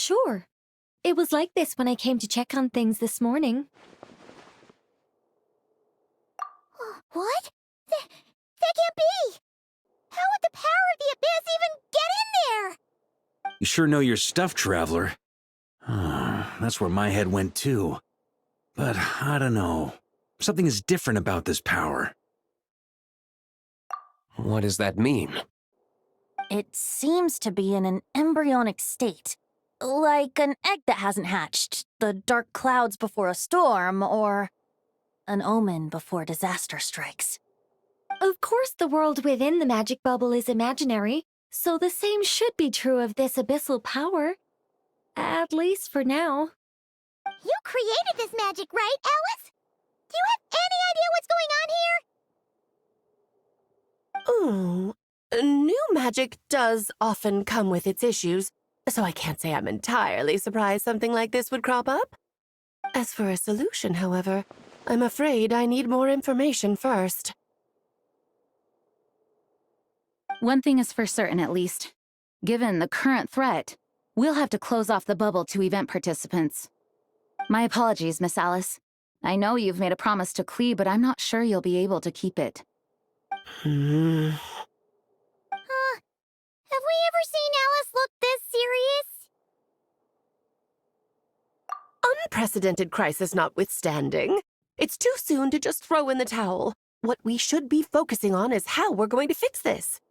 Sure. It was like this when I came to check on things this morning. What? That can't be! How would the power of the Abyss even get in there? You sure know your stuff, Traveler. That's where my head went too. But I don't know. Something is different about this power. What does that mean? It seems to be in an embryonic state. Like an egg that hasn't hatched, the dark clouds before a storm, or an omen before disaster strikes. Of course the world within the magic bubble is imaginary, so the same should be true of this abyssal power. At least for now. You created this magic, right, Alice? Do you have any idea what's going on here? Ooh, new magic does often come with its issues, so I can't say I'm entirely surprised something like this would crop up. As for a solution, however, I'm afraid I need more information first. One thing is for certain, at least. Given the current threat, we'll have to close off the bubble to event participants. My apologies, Miss Alice. I know you've made a promise to Klee, but I'm not sure you'll be able to keep it. Have we ever seen Alice look this serious? Unprecedented crisis notwithstanding, it's too soon to just throw in the towel. What we should be focusing on is how we're going to fix this.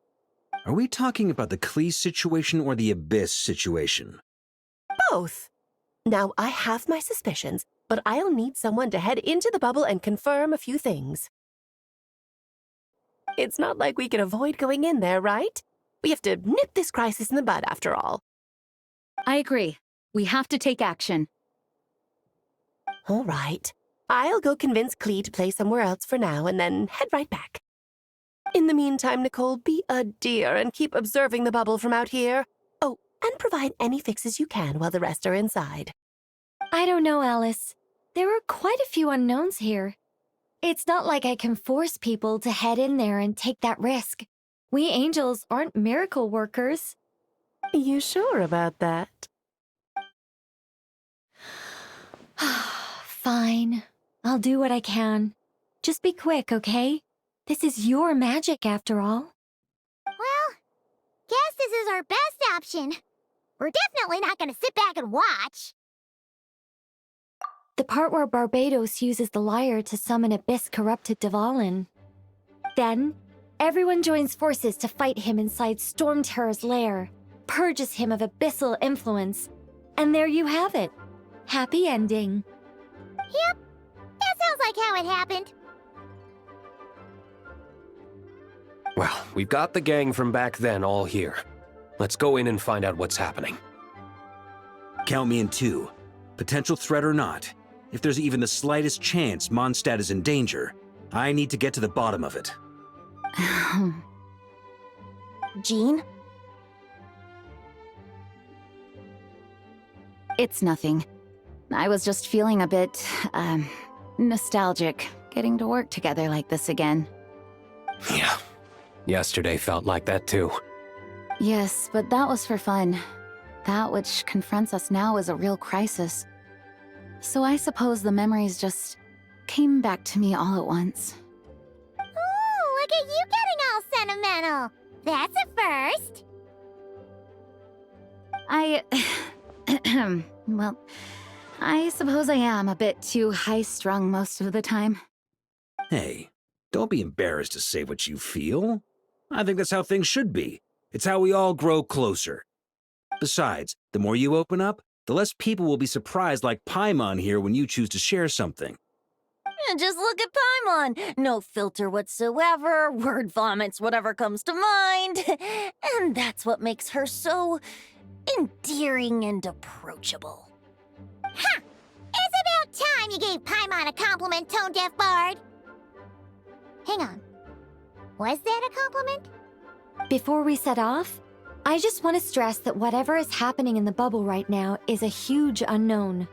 Are we talking about the Klee situation or the Abyss situation? Both. Now, I have my suspicions, but I'll need someone to head into the bubble and confirm a few things. It's not like we can avoid going in there, right? We have to nip this crisis in the bud, after all. I agree. We have to take action. All right. I'll go convince Klee to play somewhere else for now and then head right back. In the meantime, Nicole, be a dear and keep observing the bubble from out here. Oh, and provide any fixes you can while the rest are inside. I don't know, Alice. There are quite a few unknowns here. It's not like I can force people to head in there and take that risk. We angels aren't miracle workers. You sure about that? Fine. I'll do what I can. Just be quick, okay? This is your magic, after all. Well, guess this is our best option. We're definitely not gonna sit back and watch. The part where Barbados uses the lyre to summon abyss-corrupted Dvalin. Then, everyone joins forces to fight him inside Storm Terror's lair, purges him of abyssal influence, and there you have it. Happy ending. Yep, that sounds like how it happened. Well, we've got the gang from back then all here. Let's go in and find out what's happening. Count me in two. Potential threat or not, if there's even the slightest chance Mondstadt is in danger, I need to get to the bottom of it. Jean? It's nothing. I was just feeling a bit, nostalgic, getting to work together like this again. Yeah. Yesterday felt like that too. Yes, but that was for fun. That which confronts us now is a real crisis. So I suppose the memories just came back to me all at once. Ooh, look at you getting all sentimental. That's a first. Well, I suppose I am a bit too high-strung most of the time. Hey, don't be embarrassed to say what you feel. I think that's how things should be. It's how we all grow closer. Besides, the more you open up, the less people will be surprised like Paimon here when you choose to share something. Just look at Paimon. No filter whatsoever, word vomits whatever comes to mind. And that's what makes her so endearing and approachable. Ha! It's about time you gave Paimon a compliment, tone-deaf bard. Hang on. Was that a compliment? Before we set off, I just want to stress that whatever is happening in the bubble right now is a huge unknown.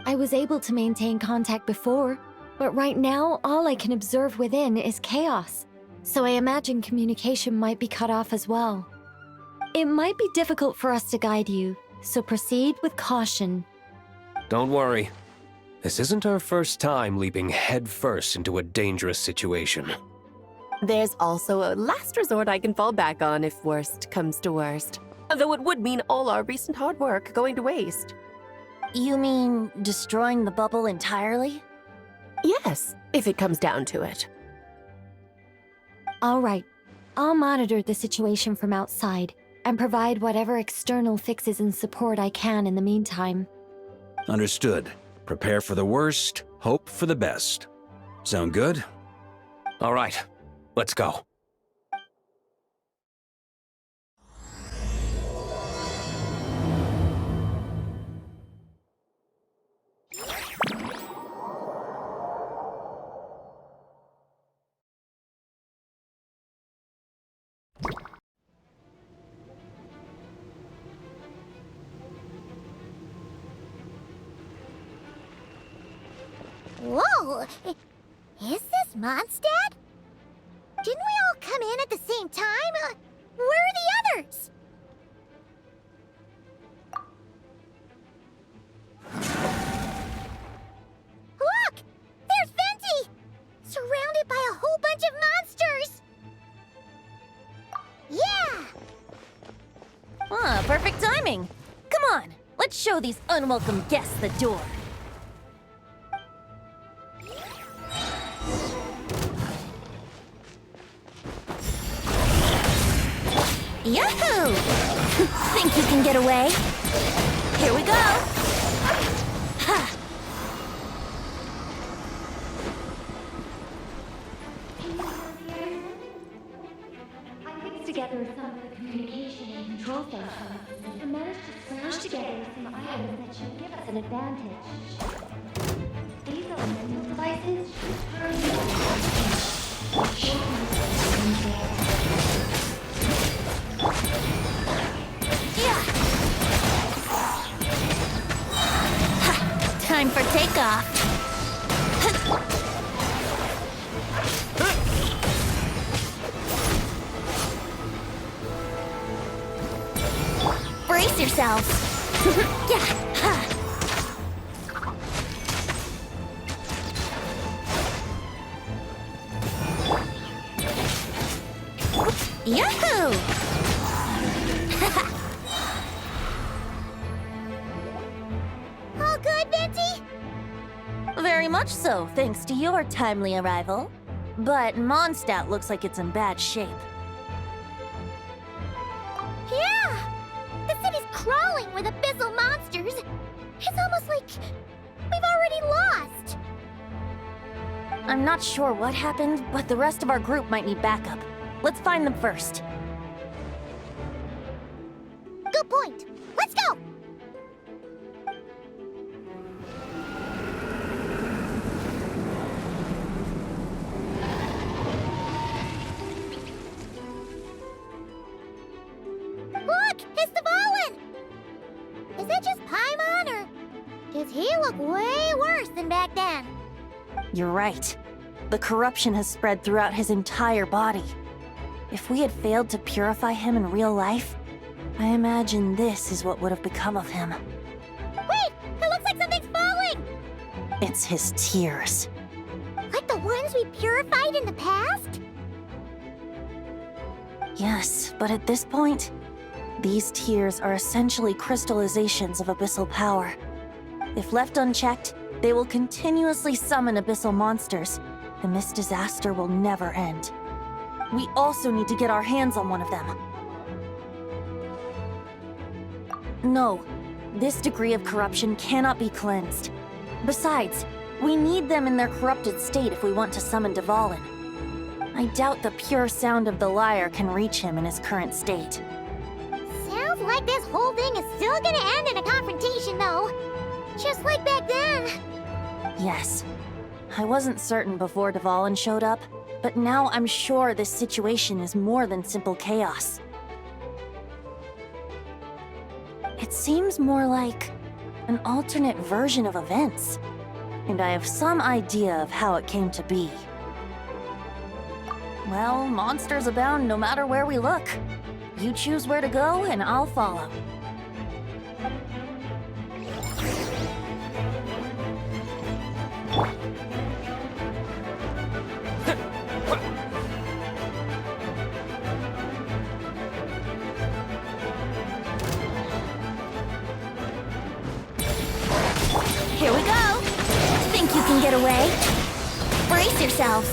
I was able to maintain contact before, but right now all I can observe within is chaos, so I imagine communication might be cut off as well. It might be difficult for us to guide you, so proceed with caution. Don't worry. This isn't our first time leaping headfirst into a dangerous situation. There's also a last resort I can fall back on if worst comes to worst. Though it would mean all our recent hard work going to waste. You mean destroying the bubble entirely? Yes, if it comes down to it. All right, I'll monitor the situation from outside and provide whatever external fixes and support I can in the meantime. Understood. Prepare for the worst, hope for the best. Sound good? All right, let's go. Whoa! Is this Mondstadt? Didn't we all come in at the same time? Where are the others? Look! There's Venti! Surrounded by a whole bunch of monsters! Yeah! Ah, perfect timing. Come on, let's show these unwelcome guests the door. Yahoo! Think you can get away? Here we go! Ha! I put together some of the communication and control functions and managed to smash together some items that should give us an advantage. These elemental devices should Time for takeoff. Brace yourselves. Yeah. Yahoo! All good, Venti? Very much so, thanks to your timely arrival. But Mondstadt looks like it's in bad shape. Yeah! The city's crawling with abyssal monsters. It's almost like we've already lost. I'm not sure what happened, but the rest of our group might need backup. Let's find them first. Good point. Let's go! Look! It's Dvalin! Is that just Paimon, or does he look way worse than back then? You're right. The corruption has spread throughout his entire body. If we had failed to purify him in real life, I imagine this is what would have become of him. Wait! It looks like something's falling! It's his tears. Like the ones we purified in the past? Yes, but at this point, these tears are essentially crystallizations of abyssal power. If left unchecked, they will continuously summon abyssal monsters, and this disaster will never end. We also need to get our hands on one of them. No, this degree of corruption cannot be cleansed. Besides, we need them in their corrupted state if we want to summon Dvalin. I doubt the pure sound of the lyre can reach him in his current state. Sounds like this whole thing is still gonna end in a confrontation, though. Just like back then. Yes. I wasn't certain before Dvalin showed up, but now I'm sure this situation is more than simple chaos. It seems more like an alternate version of events, and I have some idea of how it came to be. Well, monsters abound no matter where we look. You choose where to go, and I'll follow. can get away. Brace yourselves.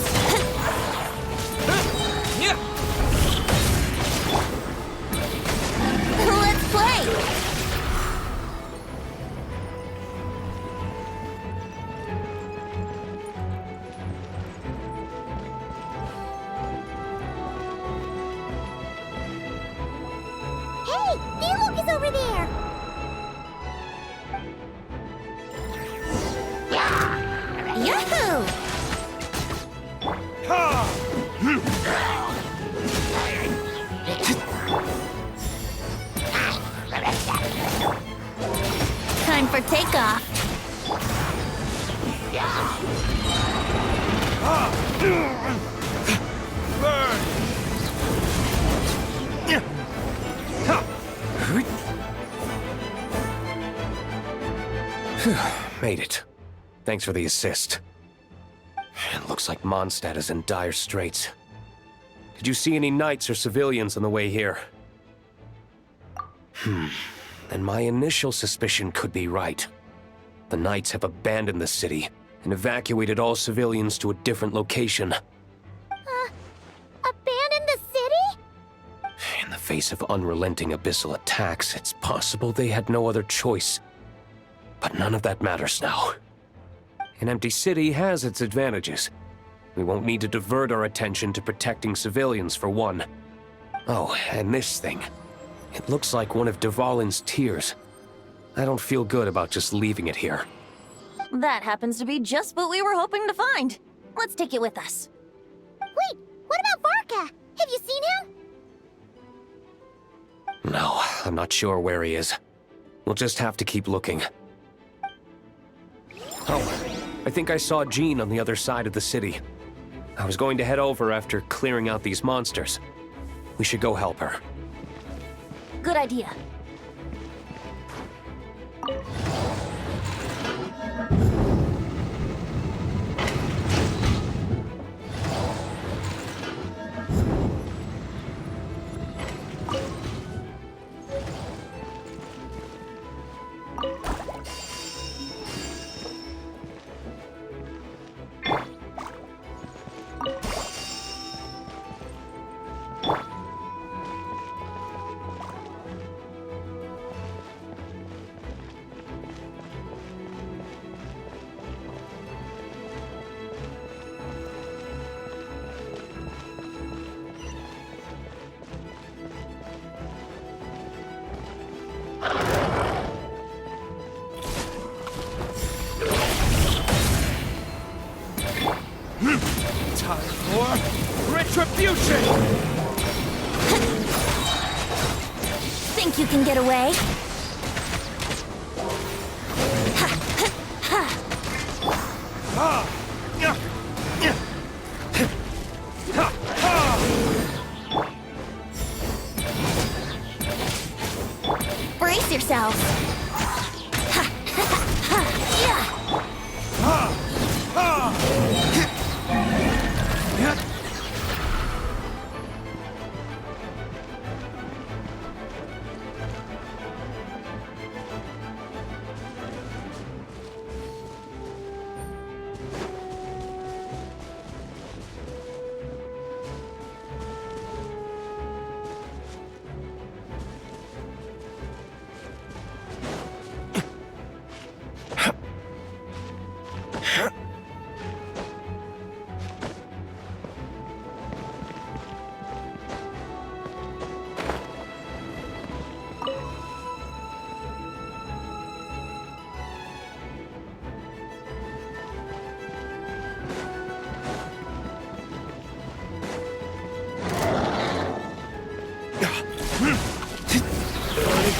Let's play! Hey, Diluc is over there! Yahoo! Time for takeoff. Made it. Thanks for the assist. It looks like Mondstadt is in dire straits. Did you see any knights or civilians on the way here? Then my initial suspicion could be right. The knights have abandoned the city and evacuated all civilians to a different location. Abandon the city? In the face of unrelenting abyssal attacks, it's possible they had no other choice. But none of that matters now. An empty city has its advantages. We won't need to divert our attention to protecting civilians, for one. Oh, and this thing. It looks like one of Dvalin's tears. I don't feel good about just leaving it here. That happens to be just what we were hoping to find. Let's take it with us. Wait, what about Varka? Have you seen him? No, I'm not sure where he is. We'll just have to keep looking. Oh, I think I saw Jean on the other side of the city. I was going to head over after clearing out these monsters. We should go help her. Good idea. Time for retribution! Think you can get away? Brace yourselves.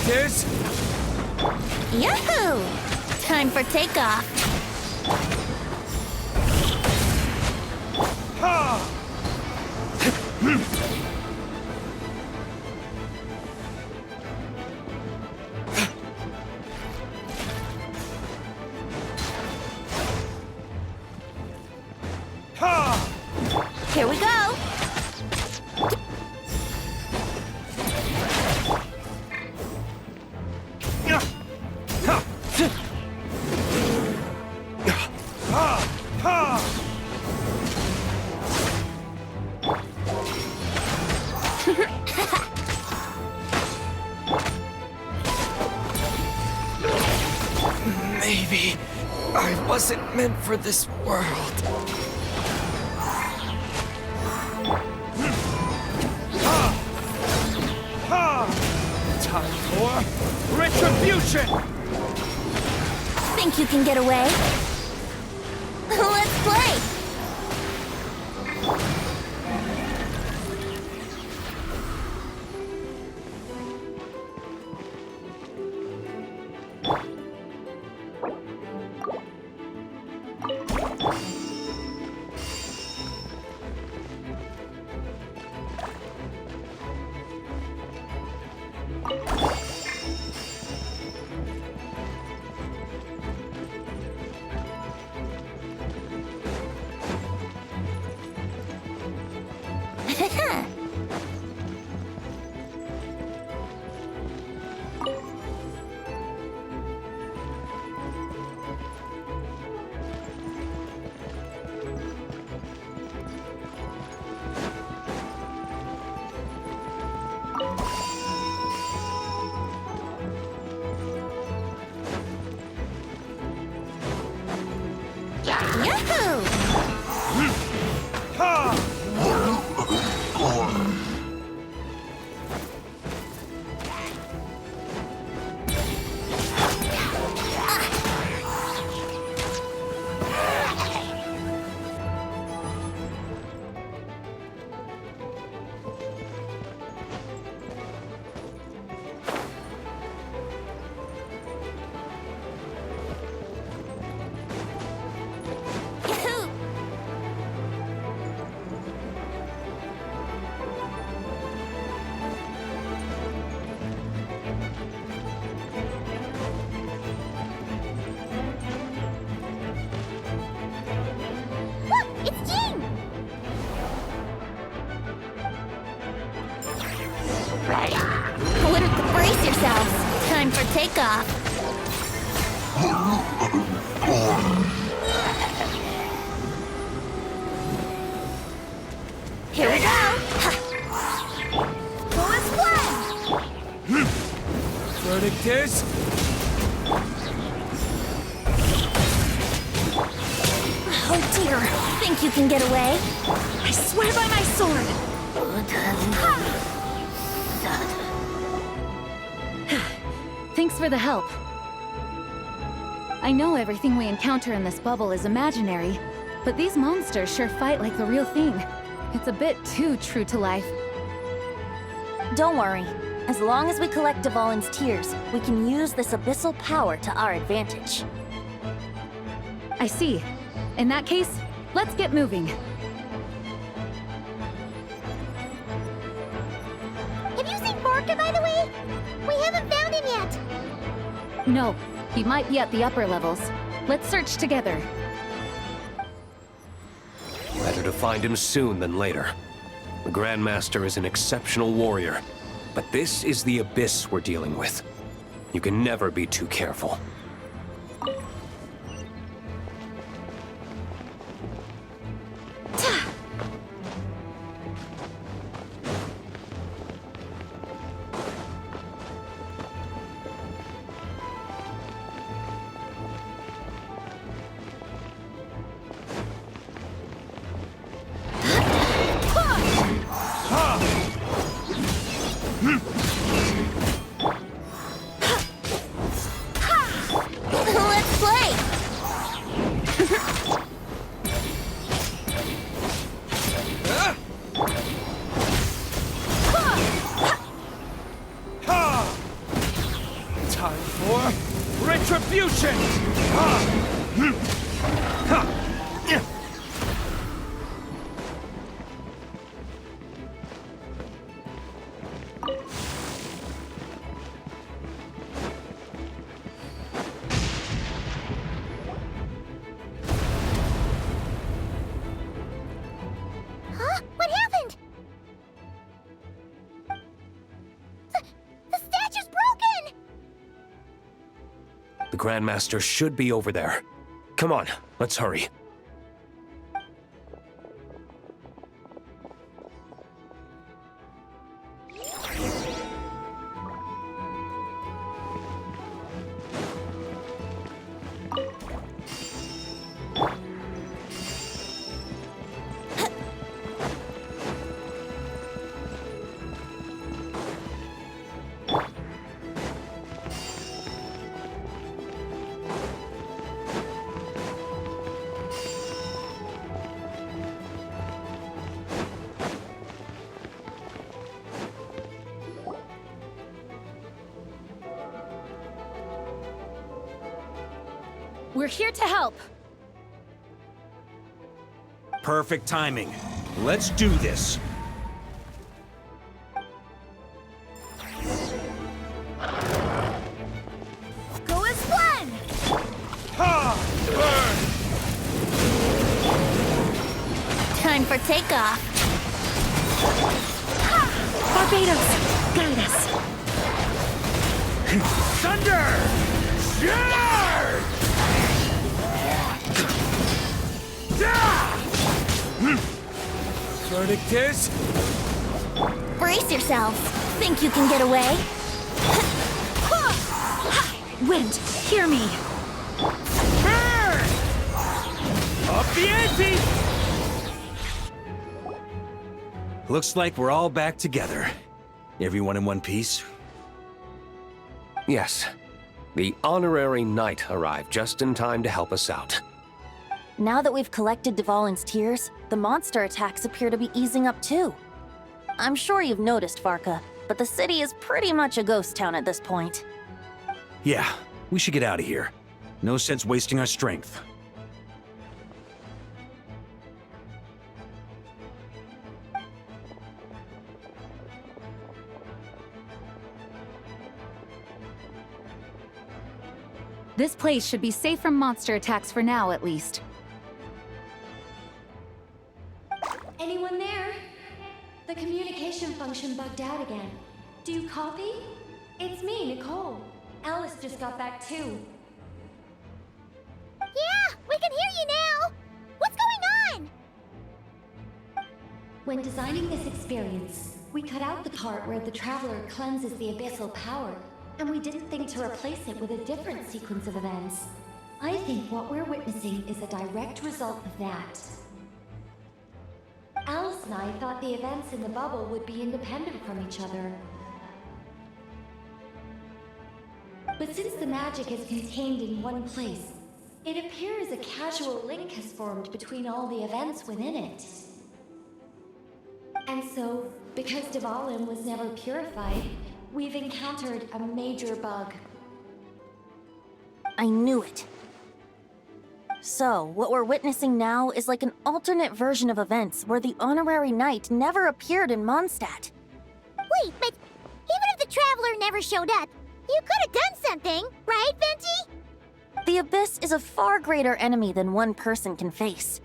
This? Yahoo! Time for takeoff. Here we go. Maybe I wasn't meant for this world. Time for retribution! Think you can get away? Let's play! Yahoo! Brace yourselves. Time for takeoff. Here we go. Let's play. Verdict is... Oh dear. Think you can get away? I swear by my sword. Thanks for the help. I know everything we encounter in this bubble is imaginary, but these monsters sure fight like the real thing. It's a bit too true to life. Don't worry. As long as we collect Dvalin's tears, we can use this abyssal power to our advantage. I see. In that case, let's get moving. Have you seen Borka, by the way? We haven't found him yet. No, he might be at the upper levels. Let's search together. Better to find him soon than later. The Grandmaster is an exceptional warrior, but this is the abyss we're dealing with. You can never be too careful. Retribution! Huh? What happened? The statue's broken! The Grandmaster should be over there. Come on, let's hurry. We're here to help. Perfect timing. Let's do this. Go as one! Time for takeoff. Barbados, guide us. Thunder! Charge! Verdict is... Brace yourselves. Think you can get away? Wind, hear me. Burn! Up the ante! Looks like we're all back together. Everyone in one piece? Yes. The honorary knight arrived just in time to help us out. Now that we've collected Dvalin's tears, the monster attacks appear to be easing up too. I'm sure you've noticed, Farka, but the city is pretty much a ghost town at this point. Yeah, we should get out of here. No sense wasting our strength. This place should be safe from monster attacks for now, at least. Anyone there? The communication function bugged out again. Do you copy? It's me, Nicole. Alice just got back too. Yeah, we can hear you now! What's going on? When designing this experience, we cut out the part where the Traveler cleanses the abyssal power, and we didn't think to replace it with a different sequence of events. I think what we're witnessing is a direct result of that. Alice and I thought the events in the bubble would be independent from each other. But since the magic is contained in one place, it appears a casual link has formed between all the events within it. And so, because Dvalin was never purified, we've encountered a major bug. I knew it. So, what we're witnessing now is like an alternate version of events where the honorary knight never appeared in Mondstadt. Wait, but even if the Traveler never showed up, you could have done something, right, Venti? The Abyss is a far greater enemy than one person can face.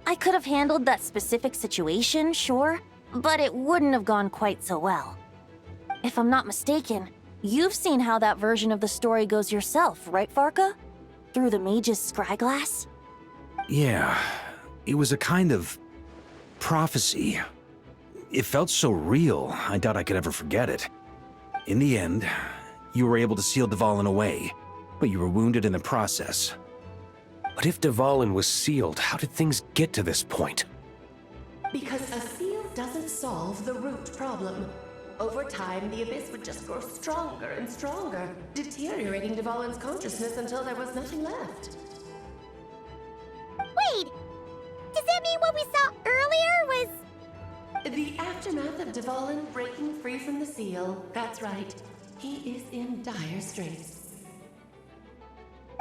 I could have handled that specific situation, sure, but it wouldn't have gone quite so well. If I'm not mistaken, you've seen how that version of the story goes yourself, right, Farka? Through the mage's scryglass? Yeah, it was a kind of prophecy. It felt so real, I doubt I could ever forget it. In the end, you were able to seal Dvalin away, but you were wounded in the process. But if Dvalin was sealed, how did things get to this point? Because a seal doesn't solve the root problem. Over time, the Abyss would just grow stronger and stronger, deteriorating Dvalin's consciousness until there was nothing left. Wait! Does that mean what we saw earlier was... The aftermath of Dvalin breaking free from the seal, that's right. He is in dire straits.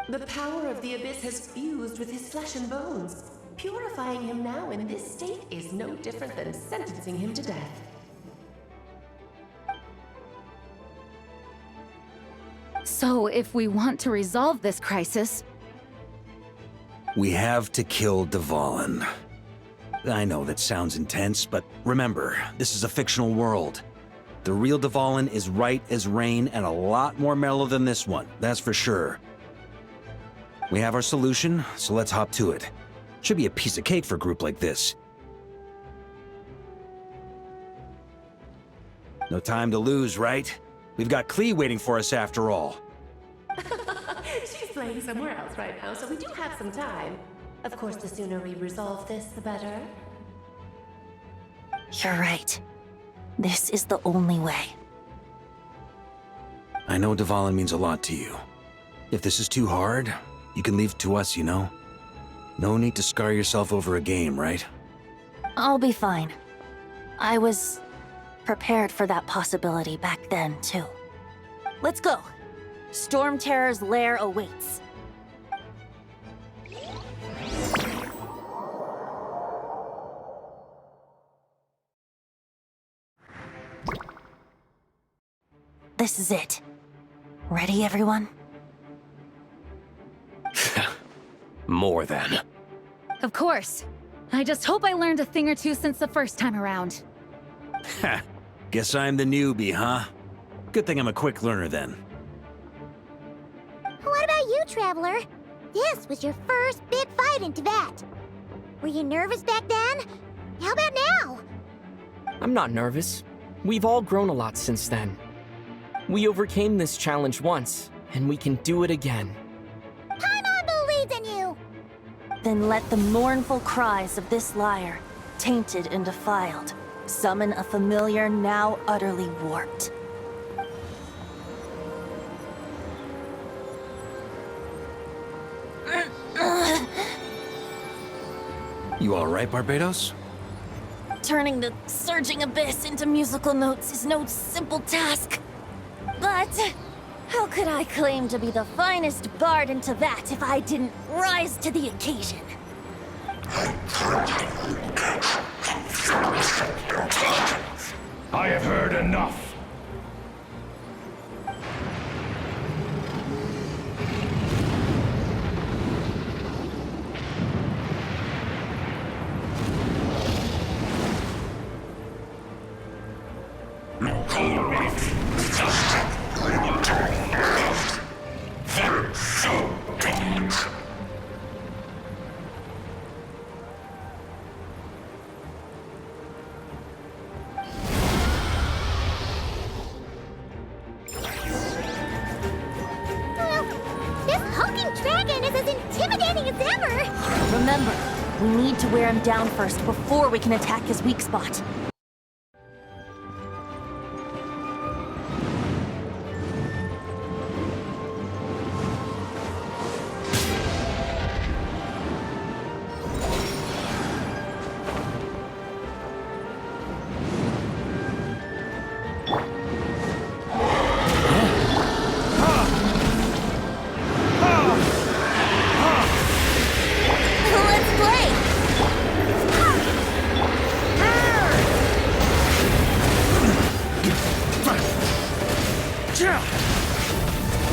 The power of the Abyss has fused with his flesh and bones. Purifying him now in this state is no different than sentencing him to death. So, if we want to resolve this crisis... We have to kill Dvalin. I know that sounds intense, but remember, this is a fictional world. The real Dvalin is right as rain and a lot more mellow than this one, that's for sure. We have our solution, so let's hop to it. Should be a piece of cake for a group like this. No time to lose, right? We've got Klee waiting for us after all. She's playing somewhere else right now, so we do have some time. Of course, the sooner we resolve this, the better. You're right. This is the only way. I know Dvalin means a lot to you. If this is too hard, you can leave it to us, you know? No need to scar yourself over a game, right? I'll be fine. I was prepared for that possibility back then, too. Let's go. Storm Terror's lair awaits. This is it. Ready, everyone? More than. Of course. I just hope I learned a thing or two since the first time around. Ha! Guess I'm the newbie, huh? Good thing I'm a quick learner then. What about you, Traveler? This was your first big fight in Tibet. Were you nervous back then? How about now? I'm not nervous. We've all grown a lot since then. We overcame this challenge once, and we can do it again. Paimon believes in you! Then let the mournful cries of this lyre, tainted and defiled, summon a familiar now utterly warped. You alright, Barbados? Turning the surging abyss into musical notes is no simple task. But how could I claim to be the finest bard in Tibet if I didn't rise to the occasion? I have heard enough. Remember, we need to wear him down first before we can attack his weak spot.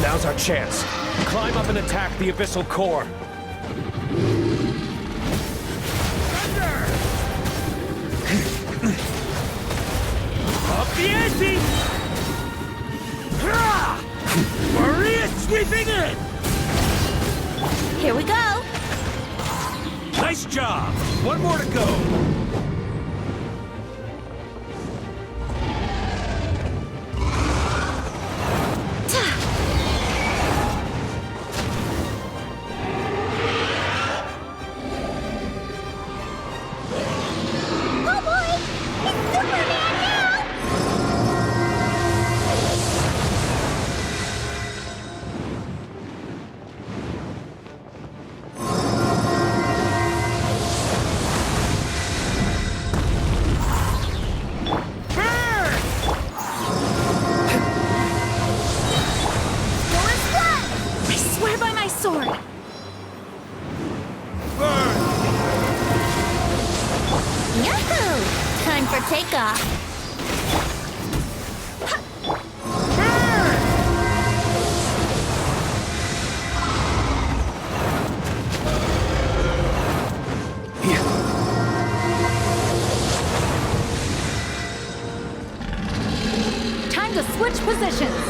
Now's our chance. Climb up and attack the abyssal core. Up the ante! Maria sweeping in! Here we go! Nice job! One more to go! Switch positions!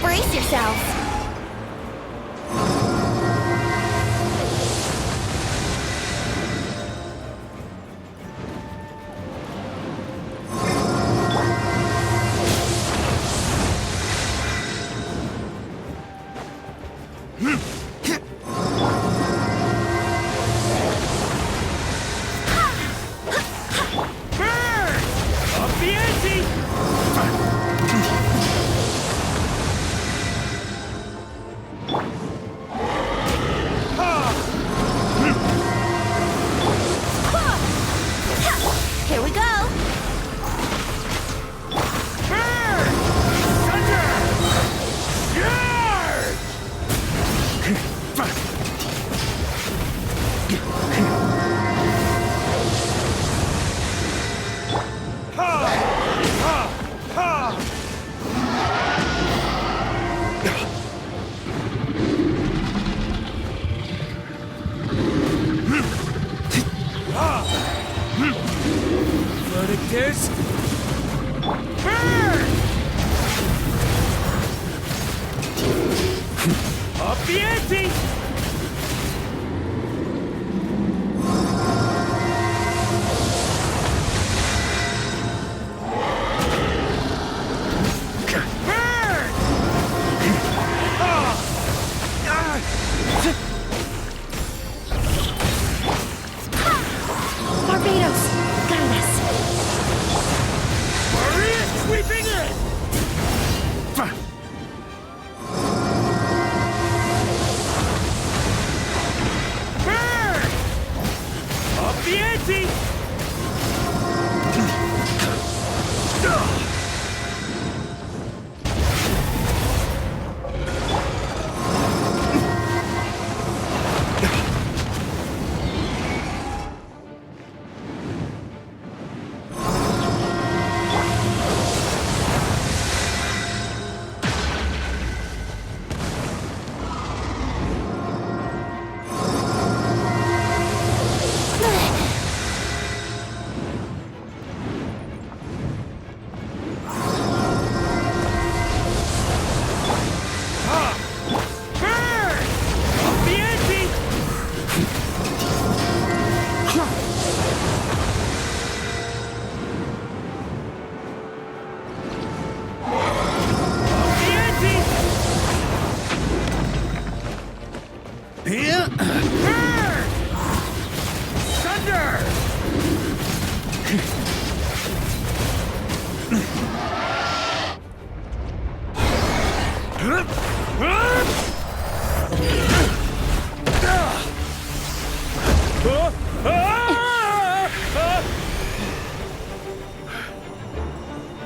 Brace yourselves!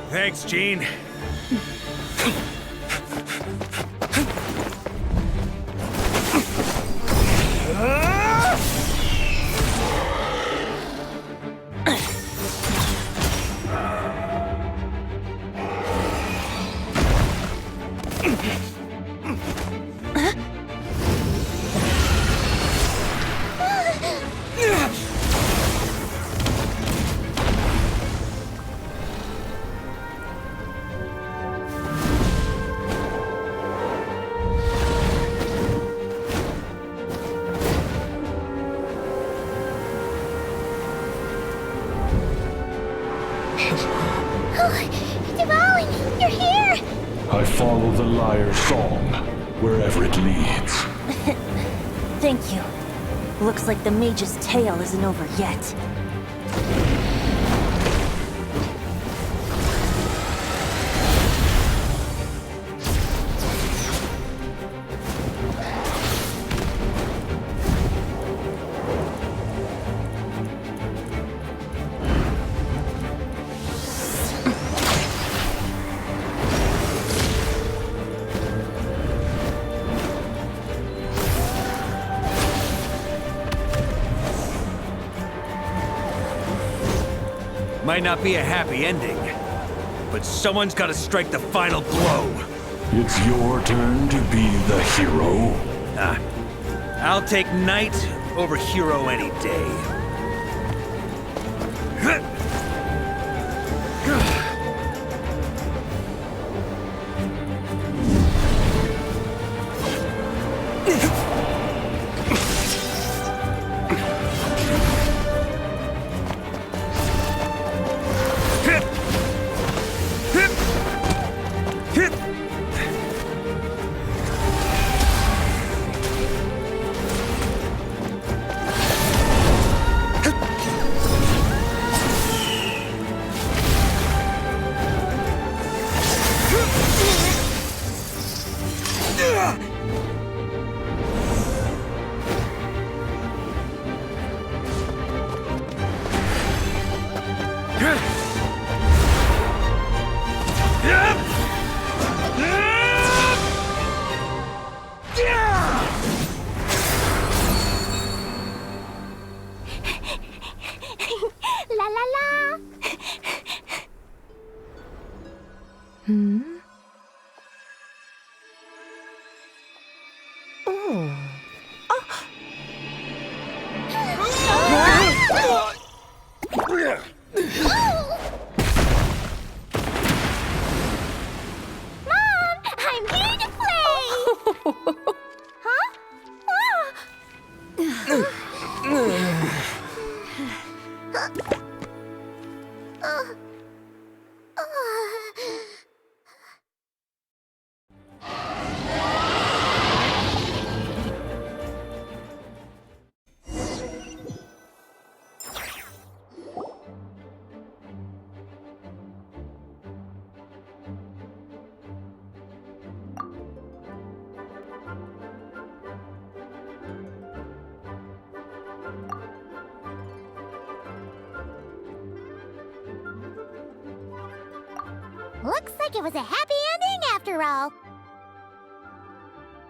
Thanks, Gene. Dvalin, you're here! I follow the lyre's song, wherever it leads. Thank you. Looks like the mage's tale isn't over yet. Might not be a happy ending, but someone's got to strike the final blow. It's your turn to be the hero. I'll take knight over hero any day. La la la! Mom, I'm here to play! Huh? Looks like it was a happy ending after all. It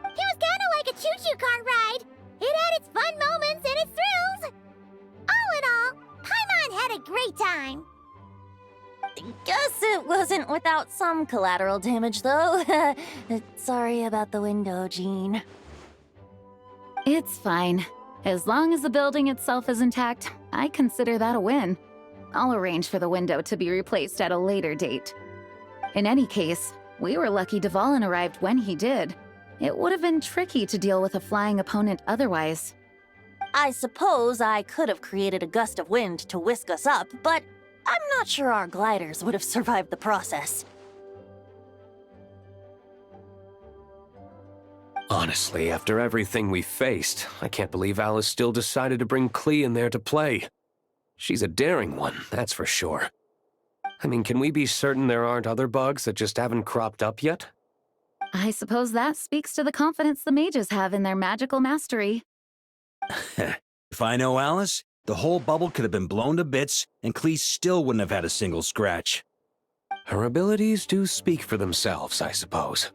was kinda like a choo-choo cart ride. It had its fun moments and its thrills. All in all, Paimon had a great time. Guess it wasn't without some collateral damage, though. Sorry about the window, Jean. It's fine. As long as the building itself is intact, I consider that a win. I'll arrange for the window to be replaced at a later date. In any case, we were lucky Dvalin arrived when he did. It would have been tricky to deal with a flying opponent otherwise. I suppose I could have created a gust of wind to whisk us up, but I'm not sure our gliders would have survived the process. Honestly, after everything we faced, I can't believe Alice still decided to bring Klee in there to play. She's a daring one, that's for sure. I mean, can we be certain there aren't other bugs that just haven't cropped up yet? I suppose that speaks to the confidence the mages have in their magical mastery. If I know Alice, the whole bubble could have been blown to bits, and Clee still wouldn't have had a single scratch. Her abilities do speak for themselves, I suppose.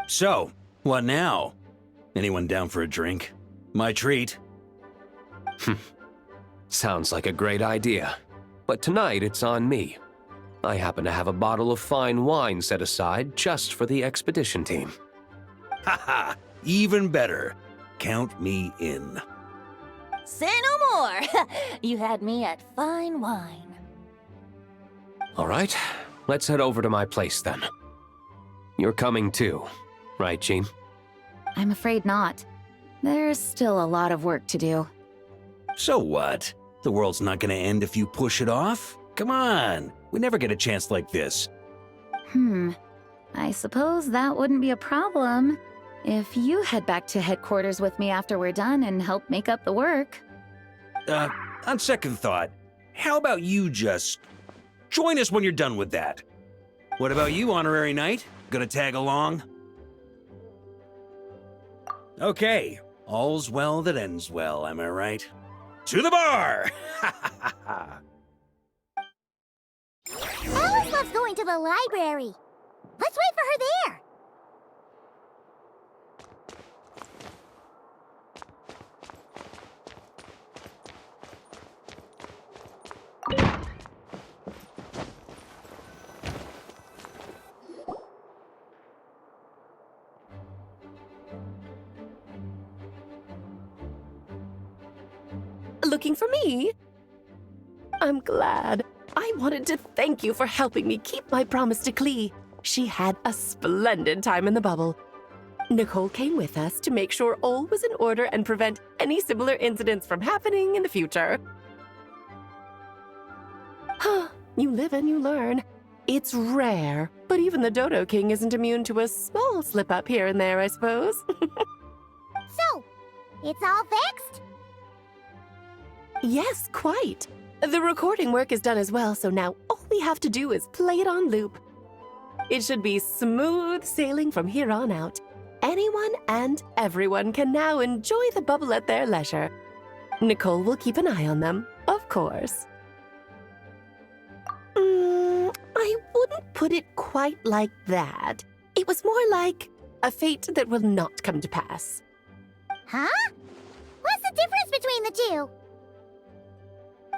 So, what now? Anyone down for a drink? My treat. Sounds like a great idea. But tonight it's on me. I happen to have a bottle of fine wine set aside just for the expedition team. Haha, even better. Count me in. Say no more. You had me at fine wine. All right, let's head over to my place then. You're coming too, right, Jean? I'm afraid not. There's still a lot of work to do. So what? The world's not gonna end if you push it off? Come on, we never get a chance like this. I suppose that wouldn't be a problem if you head back to headquarters with me after we're done and help make up the work. On second thought, how about you just join us when you're done with that? What about you, Honorary Knight? Gonna tag along? Okay, all's well that ends well, am I right? To the bar! Alice loves going to the library. Let's wait for her there. Looking for me? I'm glad. I wanted to thank you for helping me keep my promise to Clee. She had a splendid time in the bubble. Nicole came with us to make sure all was in order and prevent any similar incidents from happening in the future. You live and you learn. It's rare, but even the Dodo King isn't immune to a small slip-up here and there, I suppose. So, it's all fixed? Yes, quite. The recording work is done as well, so now all we have to do is play it on loop. It should be smooth sailing from here on out. Anyone and everyone can now enjoy the bubble at their leisure. Nicole will keep an eye on them, of course. I wouldn't put it quite like that. It was more like a fate that will not come to pass. Huh? What's the difference between the two?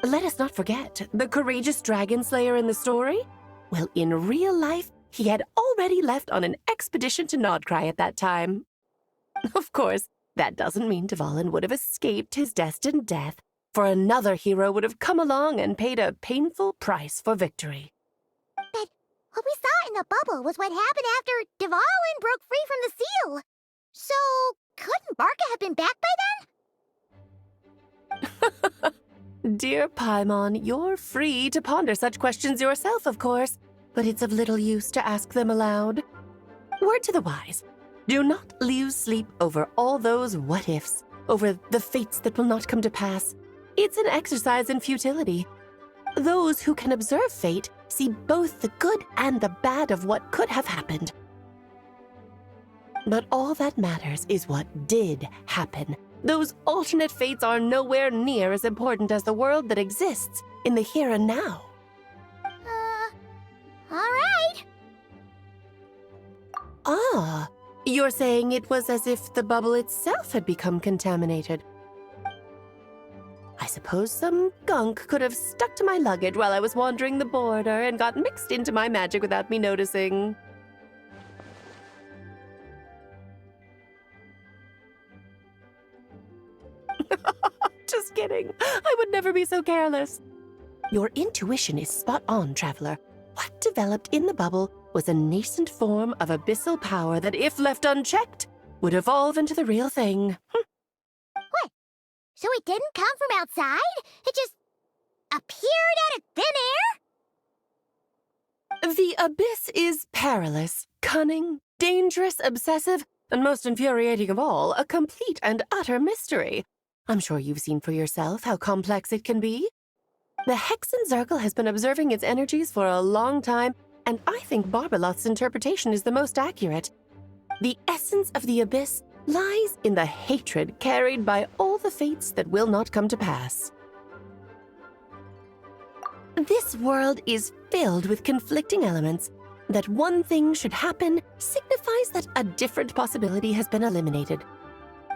Let us not forget the courageous dragon slayer in the story. Well, in real life, he had already left on an expedition to Nodcry at that time. Of course, that doesn't mean Dvalin would have escaped his destined death, for another hero would have come along and paid a painful price for victory. But what we saw in the bubble was what happened after Dvalin broke free from the seal. So, couldn't Barca have been back by then? Dear Paimon, you're free to ponder such questions yourself, of course, but it's of little use to ask them aloud. Word to the wise, do not lose sleep over all those what-ifs, over the fates that will not come to pass. It's an exercise in futility. Those who can observe fate see both the good and the bad of what could have happened. But all that matters is what did happen. Those alternate fates are nowhere near as important as the world that exists in the here and now. All right. Ah, you're saying it was as if the bubble itself had become contaminated. I suppose some gunk could have stuck to my luggage while I was wandering the border and got mixed into my magic without me noticing. Just kidding. I would never be so careless. Your intuition is spot on, Traveler. What developed in the bubble was a nascent form of abyssal power that, if left unchecked, would evolve into the real thing. What? So it didn't come from outside? It just appeared out of thin air? The abyss is perilous, cunning, dangerous, obsessive, and most infuriating of all, a complete and utter mystery. I'm sure you've seen for yourself how complex it can be. The Hexen Circle has been observing its energies for a long time, and I think Barbalot's interpretation is the most accurate. The essence of the Abyss lies in the hatred carried by all the fates that will not come to pass. This world is filled with conflicting elements. That one thing should happen signifies that a different possibility has been eliminated.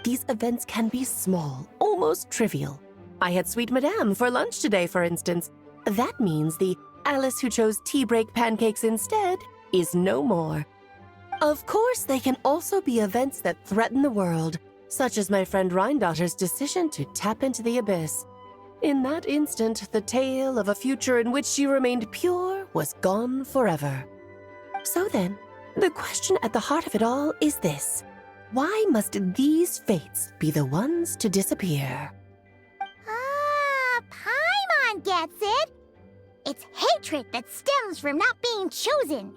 These events can be small, almost trivial. I had Sweet Madame for lunch today, for instance. That means the Alice who chose tea break pancakes instead is no more. Of course, they can also be events that threaten the world, such as my friend Rhindotter's decision to tap into the Abyss. In that instant, the tale of a future in which she remained pure was gone forever. So then, the question at the heart of it all is this: why must these fates be the ones to disappear? Ah, Paimon gets it! It's hatred that stems from not being chosen.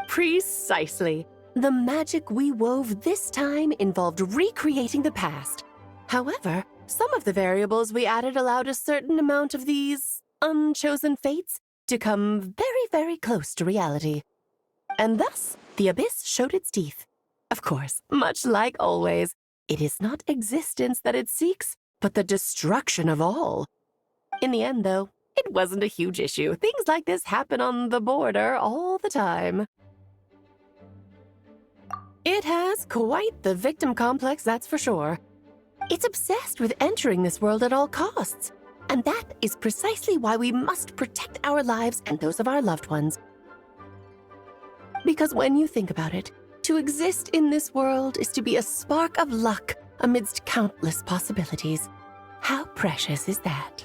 Precisely. The magic we wove this time involved recreating the past. However, some of the variables we added allowed a certain amount of these unchosen fates to come very, very close to reality. And thus, the Abyss showed its teeth. Of course, much like always, it is not existence that it seeks, but the destruction of all. In the end, though, it wasn't a huge issue. Things like this happen on the border all the time. It has quite the victim complex, that's for sure. It's obsessed with entering this world at all costs. And that is precisely why we must protect our lives and those of our loved ones. Because when you think about it, to exist in this world is to be a spark of luck amidst countless possibilities. How precious is that?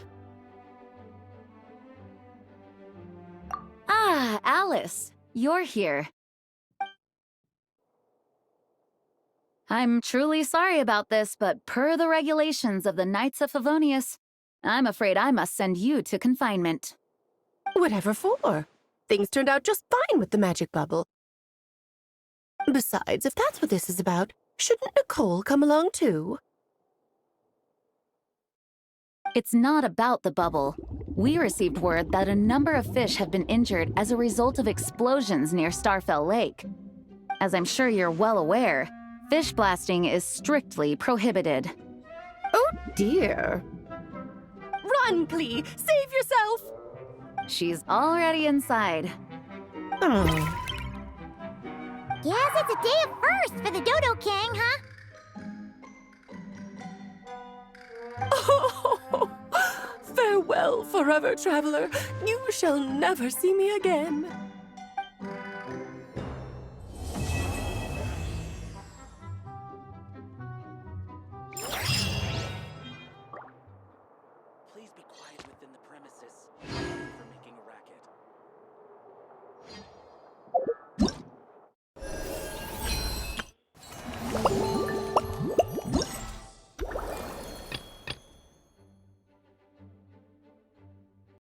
Ah, Alice, you're here. I'm truly sorry about this, but per the regulations of the Knights of Favonius, I'm afraid I must send you to confinement. Whatever for? Things turned out just fine with the magic bubble. Besides, if that's what this is about, shouldn't Nicole come along too? It's not about the bubble. We received word that a number of fish have been injured as a result of explosions near Starfell Lake. As I'm sure you're well aware, fish blasting is strictly prohibited. Oh dear. Run, Klee! Save yourself! She's already inside. Oh. Guess it's a day of first for the Dodo King, huh? Oh, farewell, forever traveler. You shall never see me again. Please be quiet within the premises.